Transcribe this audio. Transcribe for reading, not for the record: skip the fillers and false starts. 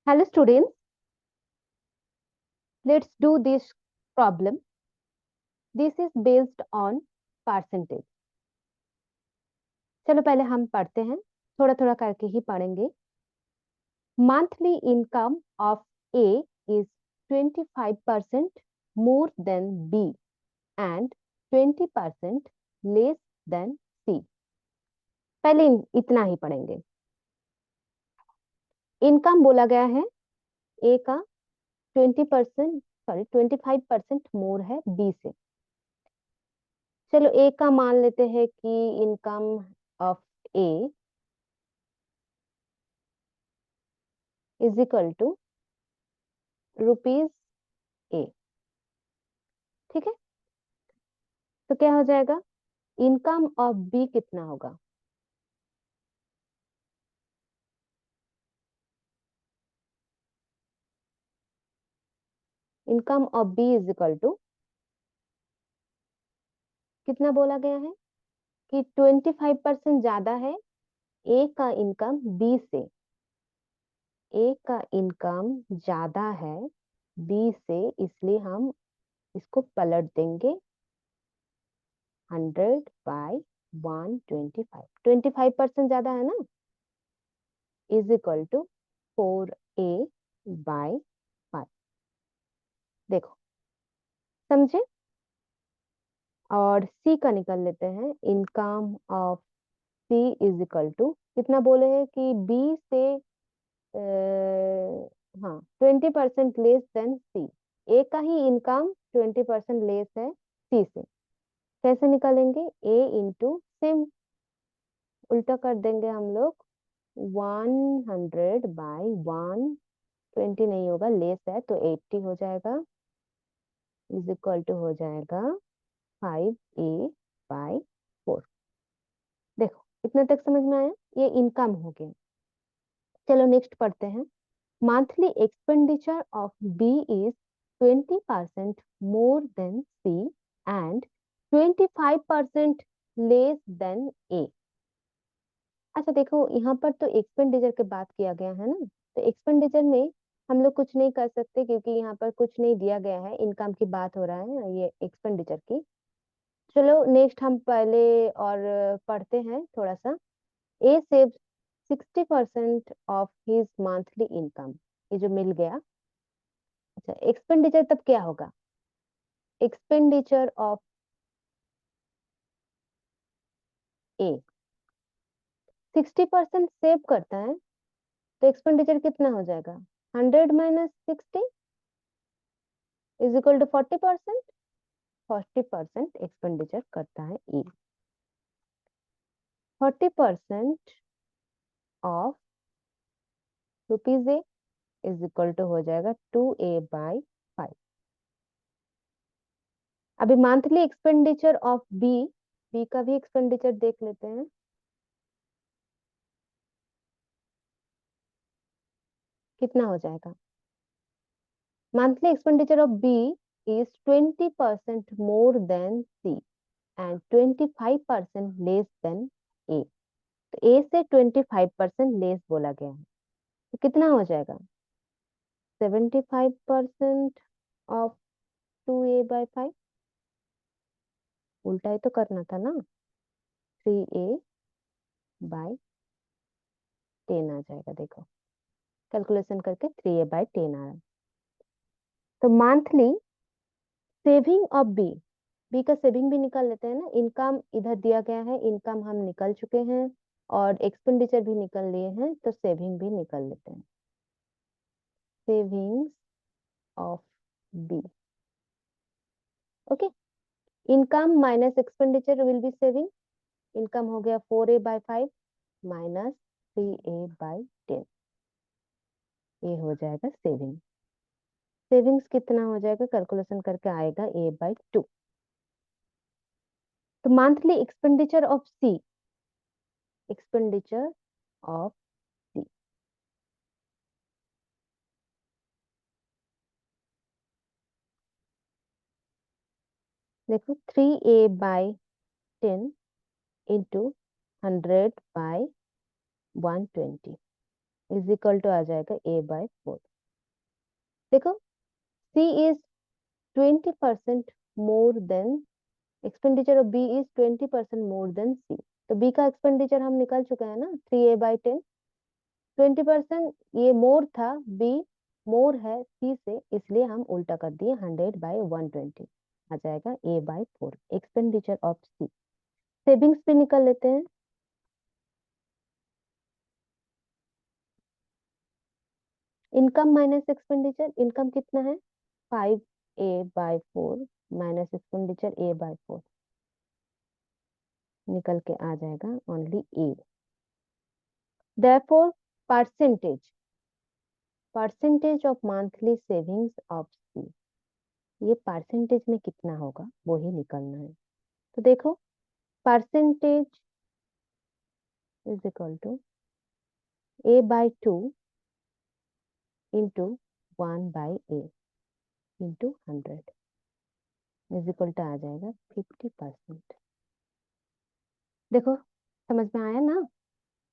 Hello students, let's do this problem. This is based on percentage. चलो पहले हम पढ़ते हैं, थोड़ा थोड़ा करके ही पढ़ेंगे. Monthly income of A is 25% more than B and 20% less than C. पहले इतना ही पढ़ेंगे. इनकम बोला गया है A का 25% मोर है B से. चलो ए का मान लेते हैं कि income of A is equal to rupees A. ठीक है, तो क्या हो जाएगा, इनकम ऑफ बी कितना होगा. Income of B is equal to कितना बोला गया है कि 25% ज्यादा है ए का इनकम बी से. ए का इनकम ज्यादा है बी से, इसलिए हम इसको पलट देंगे 100 बाई 125. 25% ज्यादा है ना, is equal to 4a by 5. देखो, समझे. और सी का निकल लेते हैं. Income of C is equal to कितना बोले हैं कि बी से हाँ 20% लेस देन सी. ए का ही इनकम 20% लेस है सी से. कैसे निकालेंगे, ए इंटू सेम, उल्टा कर देंगे हम लोग. 100 बाई 120 नहीं होगा, लेस है तो 80 हो जाएगा, इज इक्वल टू हो जाएगा 5a बाई 4. देखो, इतना तक समझ में आया, ये इनकम हो गया. चलो नेक्स्ट पढ़ते हैं. Monthly expenditure of B is 20% more than C and 25% less than A. अच्छा देखो, यहाँ पर तो एक्सपेंडिचर की बात किया गया है ना, तो एक्सपेंडिचर में हम लोग कुछ नहीं कर सकते क्योंकि यहाँ पर कुछ नहीं दिया गया है, इनकम की बात हो रहा है ये एक्सपेंडिचर की. चलो नेक्स्ट हम पहले और पढ़ते हैं थोड़ा सा. ए save 60% of his monthly income, ये जो मिल गया. अच्छा, एक्सपेंडिचर तब क्या होगा, एक्सपेंडिचर ऑफ ए 60% सेव करता है, तो एक्सपेंडिचर कितना हो जाएगा, 100 minus 60 is equal to 40%. 40% expenditure करता है A. 40% of rupees A is equal to हो जाएगा 2a बाई 5. अभी monthly expenditure of B, B का भी एक्सपेंडिचर देख लेते हैं. कितना हो जाएगा, monthly expenditure of B is 20% more than C and 25% less than A. तो ए से 25% लेस बोला गया है, तो कितना हो जाएगा, 75% ऑफ 2a बाई 5. उल्टा ही तो करना था ना, 3a बाई 10 आ जाएगा. देखो, कैलकुलेशन करके 3a बाई 10 आ रहा है. तो monthly saving of B, B का सेविंग भी निकाल लेते हैं ना. इनकम इधर दिया गया है, इनकम हम निकल चुके हैं और एक्सपेंडिचर भी निकल लिए हैं, तो सेविंग भी निकल लेते हैं. Savings of B, okay. Income minus expenditure will be saving. Income हो गया 4a by 5 minus 3a by 10, ये हो जाएगा सेविंग. सेविंग्स कितना हो जाएगा, कैलकुलेशन करके आएगा a बाई 2. तो monthly expenditure of C, expenditure of C, देखो 3a by 10 into 100 by 120. Is equal to आ जाएगा A/4। देखो C is 20% more than, expenditure of B is 20% more than C। तो B का एक्सपेंडिचर हम निकल चुके हैं ना, 3A/10। 20% ये मोर था, B मोर है C से, इसलिए हम उल्टा कर दिए, 100/120 आ जाएगा A/4, expenditure of C। Savings भी निकल लेते हैं। इनकम माइनस एक्सपेंडिचर, इनकम कितना है 5A/4 माइनस एक्सपेंडिचर A/4, निकल के आ जाएगा only A। therefore percentage percentage of monthly savings of C, ये परसेंटेज में कितना होगा वो ही निकलना है। तो देखो percentage is equal to A/2 into 1/A into 100 is equal to आ जाएगा 50%। देखो समझ में आया ना।